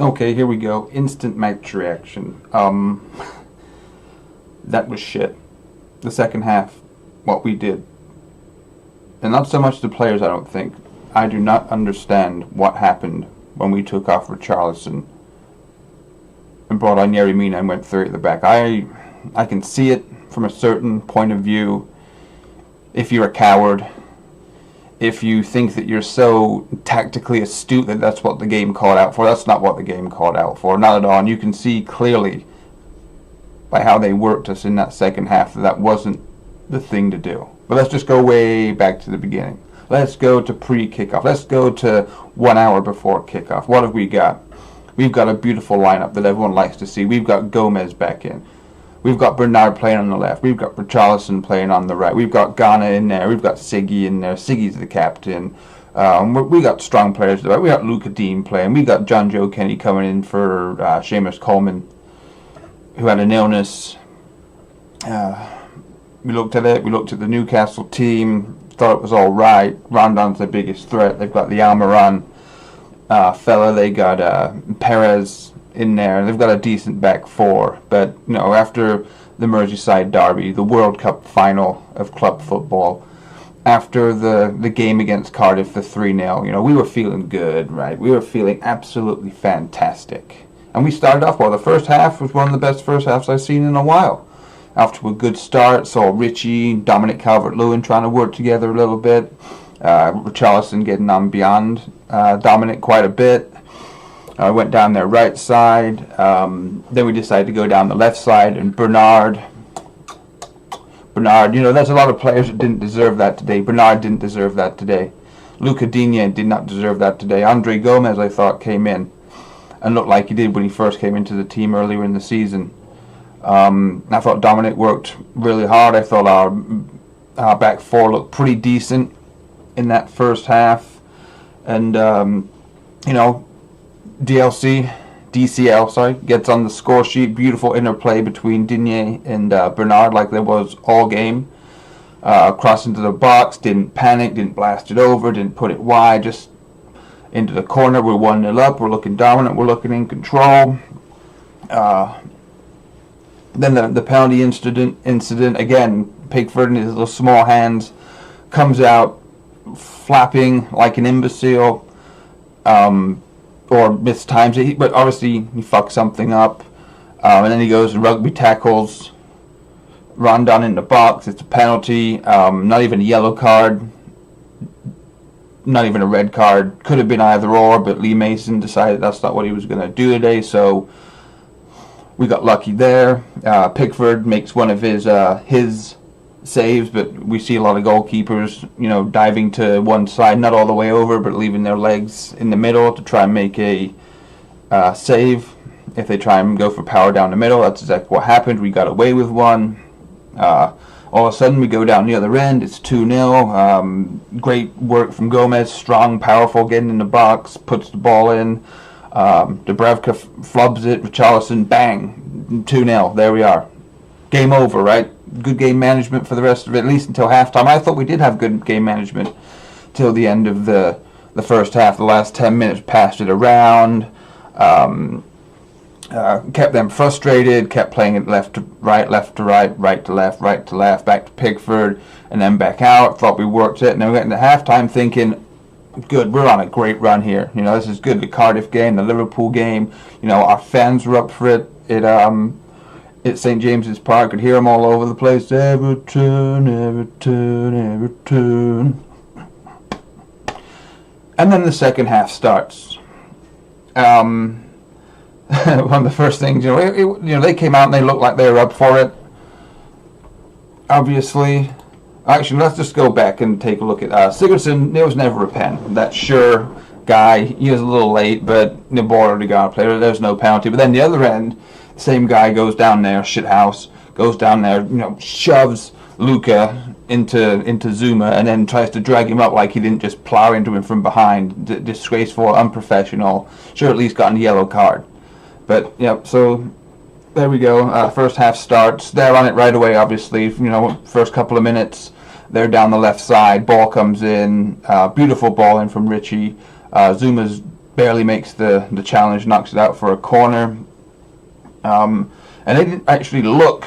Okay, here we go. Instant match reaction. That was shit. The second half, what we did. And not so much the players, I don't think. I do not understand what happened when we took off Richarlison and brought on Yerry Mina and went 3 at the back. I can see it from a certain point of view. If you're a coward, if you think that you're so tactically astute that that's what the game called out for, that's not what the game called out for, not at all. And you can see clearly by how they worked us in that second half that that wasn't the thing to do. But let's just go way back to the beginning. Let's go to pre-kickoff. Let's go to 1 hour before kickoff. What have we got? We've got a beautiful lineup that everyone likes to see. We've got Gomez back in. We've got Bernard playing on the left. We've got Richarlison playing on the right. We've got Ghana in there. We've got Siggy in there. Siggy's the captain. We got strong players. We got Luca Dean playing. We got John Joe Kenny coming in for Seamus Coleman, who had an illness. We looked at it. We looked at the Newcastle team. Thought it was all right. Rondon's the biggest threat. They've got the Almiron fella. They got Perez in there. They've got a decent back four. But you know, after the Merseyside derby, the World Cup final of club football, after the game against Cardiff, the 3-0, you know, we were feeling good, right? We were feeling absolutely fantastic. And we started off well. The first half was one of the best first halves I've seen in a while. After a good start, saw Richie, Dominic Calvert-Lewin trying to work together a little bit. Richarlison getting on beyond Dominic quite a bit. Went down their right side. Then we decided to go down the left side, and Bernard, you know, there's a lot of players that didn't deserve that today. Bernard didn't deserve that today. Luca Digne did not deserve that today. Andre Gomez, I thought, came in and looked like he did when he first came into the team earlier in the season. I thought Dominic worked really hard. I thought our back four looked pretty decent in that first half. And, you know, DCL gets on the score sheet. Beautiful interplay between Digne and Bernard, like there was all game. Crossed into the box, didn't panic, didn't blast it over, didn't put it wide, just into the corner. We're 1-0 up. We're looking dominant. We're looking in control. Then the penalty incident again. Pickford in his little small hands comes out flapping like an imbecile, or mistimes it. But obviously he fucks something up, and then he goes and rugby tackles Rondon in the box. It's a penalty. Not even a yellow card. Not even a red card. Could have been either or, but Lee Mason decided that's not what he was going to do today, so we got lucky there. Pickford makes one of his saves, but we see a lot of goalkeepers, you know, diving to one side, not all the way over, but leaving their legs in the middle to try and make a save. If they try and go for power down the middle, that's exactly what happened. We got away with one. All of a sudden, we go down the other end. It's 2-0. Great work from Gomez. Strong, powerful, getting in the box, puts the ball in. Dubravka flubs it. Richarlison, bang, 2-0. There we are. Game over, right? Good game management for the rest of it, at least until halftime. I thought we did have good game management till the end of the first half. The last 10 minutes passed it around. Kept them frustrated, kept playing it left to right, right to left, back to Pickford, and then back out. Thought we worked it, and then we went into halftime thinking, good, we're on a great run here. You know, this is good. The Cardiff game, the Liverpool game, you know, our fans were up for it. At St. James's Park, could hear them all over the place. Everton, Everton, Everton. And then the second half starts. One of the first things, you know, they came out and they looked like they were up for it. Obviously, actually, let's just go back and take a look at Sigurdsson. There was never a pen. That sure guy, he was a little late, but the ball already got a player. There's no penalty. But then the other end, same guy goes down there, shithouse, goes down there, you know, shoves Luca into Zuma, and then tries to drag him up like he didn't just plow into him from behind. Disgraceful, unprofessional. Sure, at least gotten a yellow card. But, yeah, so there we go. First half starts. They're on it right away, obviously. You know, first couple of minutes, they're down the left side. Ball comes in. Beautiful ball in from Richie. Zuma's barely makes the challenge, knocks it out for a corner. And they didn't actually look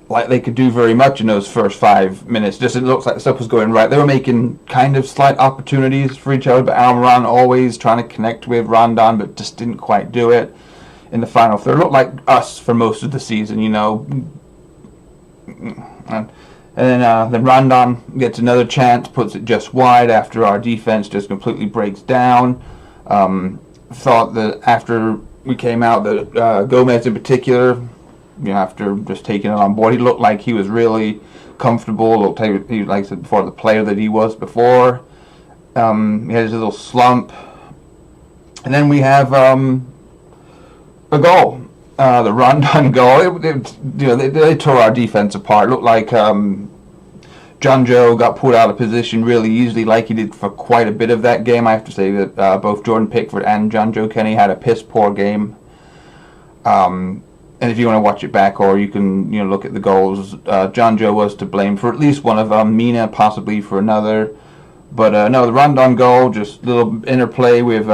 like they could do very much in those first 5 minutes. Just it looks like stuff was going right. They were making kind of slight opportunities for each other, but Almiron always trying to connect with Rondon, but just didn't quite do it in the final third. It looked like us for most of the season, you know. And then Rondon gets another chance, puts it just wide after our defense just completely breaks down. Thought that after we came out, that Gomez in particular, you know, after just taking it on board, he looked like he was really comfortable. Looked like he, like I said before, the player that he was before. He had his little slump, and then we have a goal, the Rondon goal. They tore our defense apart. It looked like John Joe got pulled out of position really easily, like he did for quite a bit of that game. I have to say that both Jordan Pickford and John Joe Kenny had a piss poor game. And if you want to watch it back, or you can look at the goals, John Joe was to blame for at least one of them. Mina possibly for another. But no, the Rondon goal, just little interplay with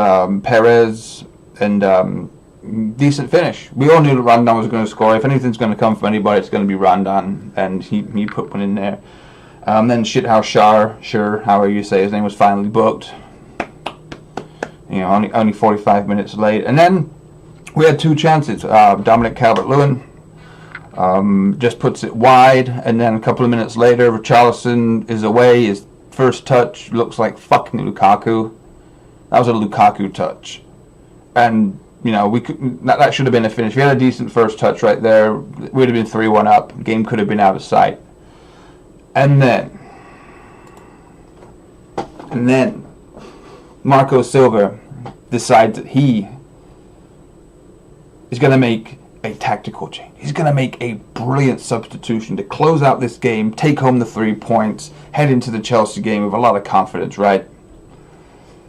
Perez, and decent finish. We all knew that Rondon was going to score. If anything's going to come from anybody, it's going to be Rondon, and he put one in there. Then Shitshow, however you say his name, was finally booked. Only 45 minutes late. And then we had two chances. Dominic Calvert-Lewin just puts it wide, and then a couple of minutes later, Richarlison is away. His first touch looks like fucking Lukaku. That was a Lukaku touch. And, that should have been a finish. If we had a decent first touch right there, we would have been 3-1 up. The game could have been out of sight. And then Marco Silva decides that he is going to make a tactical change. He's going to make a brilliant substitution to close out this game, take home the 3 points, head into the Chelsea game with a lot of confidence, right?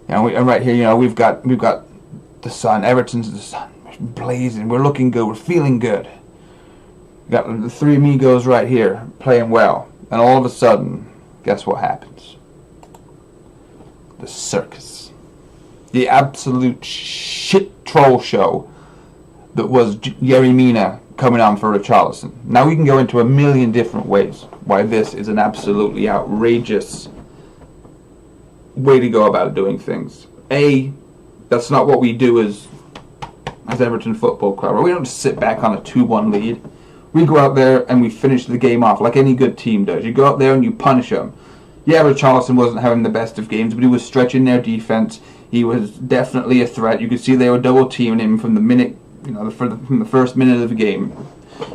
And right here, we've got the sun. Everton's the sun. We're blazing. We're looking good. We're feeling good. We got the three amigos right here playing well. And all of a sudden, guess what happens? The circus. The absolute shit troll show that was Yerry Mina coming on for Richarlison. Now we can go into a million different ways why this is an absolutely outrageous way to go about doing things. That's not what we do as Everton Football Club. We don't just sit back on a 2-1 lead. We go out there and we finish the game off like any good team does. You go out there and you punish them. Yeah, Richarlison wasn't having the best of games, but he was stretching their defense. He was definitely a threat. You could see they were double teaming him from the minute, from the first minute of the game.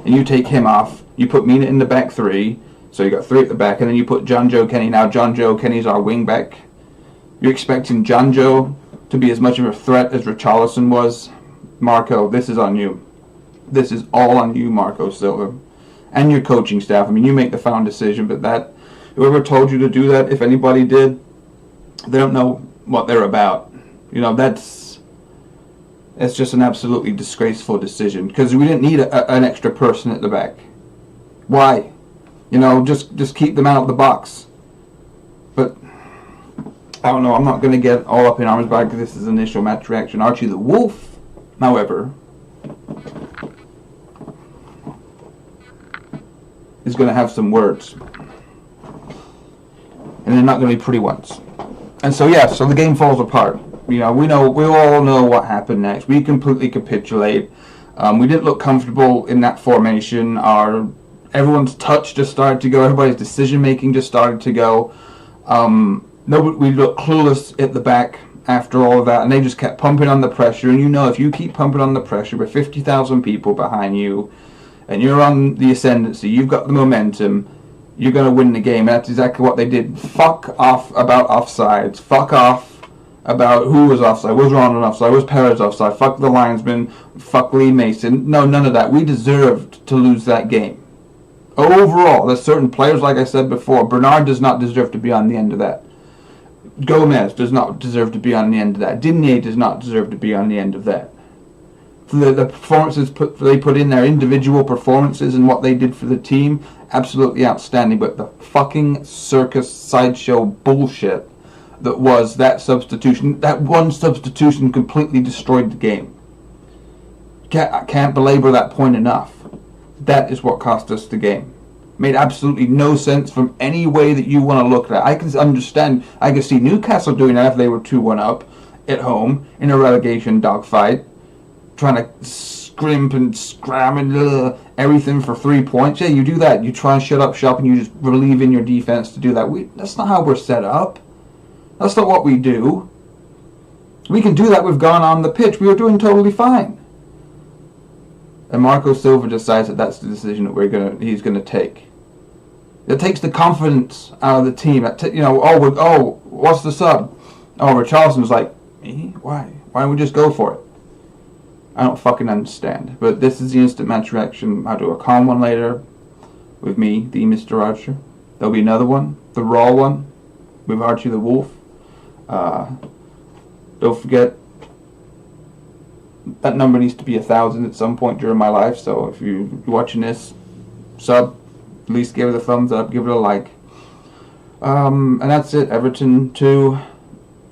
And you take him off. You put Mina in the back three, so you got three at the back, and then you put John Joe Kenny. Now John Joe Kenny's our wing back. You're expecting John Joe to be as much of a threat as Richarlison was. Marco, this is on you. This is all on you, Marco Silva, and your coaching staff. I mean, you make the final decision, but whoever told you to do that, if anybody did, they don't know what they're about. It's just an absolutely disgraceful decision, because we didn't need an extra person at the back. Why? Just keep them out of the box. But I don't know. I'm not going to get all up in arms about it, because this is initial match reaction. Archie the Wolf, however, is going to have some words, and they're not going to be pretty ones. And so so the game falls apart. We all know what happened next. We completely capitulate. We didn't look comfortable in that formation. Everyone's touch just started to go. Everybody's decision making just started to go. We looked clueless at the back after all of that, and they just kept pumping on the pressure. And if you keep pumping on the pressure with 50,000 people behind you, and you're on the ascendancy, you've got the momentum, you're going to win the game. That's exactly what they did. Fuck off about offsides. Fuck off about who was offside. Was Ronald offside? Was Perez offside? Fuck the linesman. Fuck Lee Mason. No, none of that. We deserved to lose that game. Overall, there's certain players, like I said before, Bernard does not deserve to be on the end of that. Gomez does not deserve to be on the end of that. Digne does not deserve to be on the end of that. The performances they put in, their individual performances and what they did for the team, absolutely outstanding. But the fucking circus sideshow bullshit that was that substitution. That one substitution completely destroyed the game. I can't belabor that point enough. That is what cost us the game. Made absolutely no sense from any way that you want to look at it. I can understand. I can see Newcastle doing that if they were 2-1 up at home in a relegation dogfight, trying to scrimp and scram and everything for 3 points. Yeah, you do that. You try and shut up shop and you just relieve in your defense to do that. That's not how we're set up. That's not what we do. We can do that. We've gone on the pitch. We were doing totally fine. And Marco Silva decides that that's the decision that he's gonna take. It takes the confidence out of the team. What's the sub? Oh, Richarlison was like, me? Why? Why don't we just go for it? I don't fucking understand. But this is the instant match reaction. I'll do a calm one later with me, the Mr. Archer. There'll be another one, the raw one, with Archie the Wolf. Don't forget, that number needs to be 1,000 at some point during my life. So if you're watching this, sub, at least give it a thumbs up, give it a like. And that's it. Everton 2,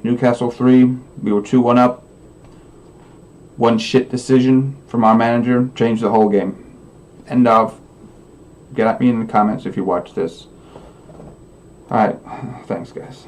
Newcastle 3. We were 2-1 up. One shit decision from our manager changed the whole game. End of. Get at me in the comments if you watch this. Alright, thanks guys.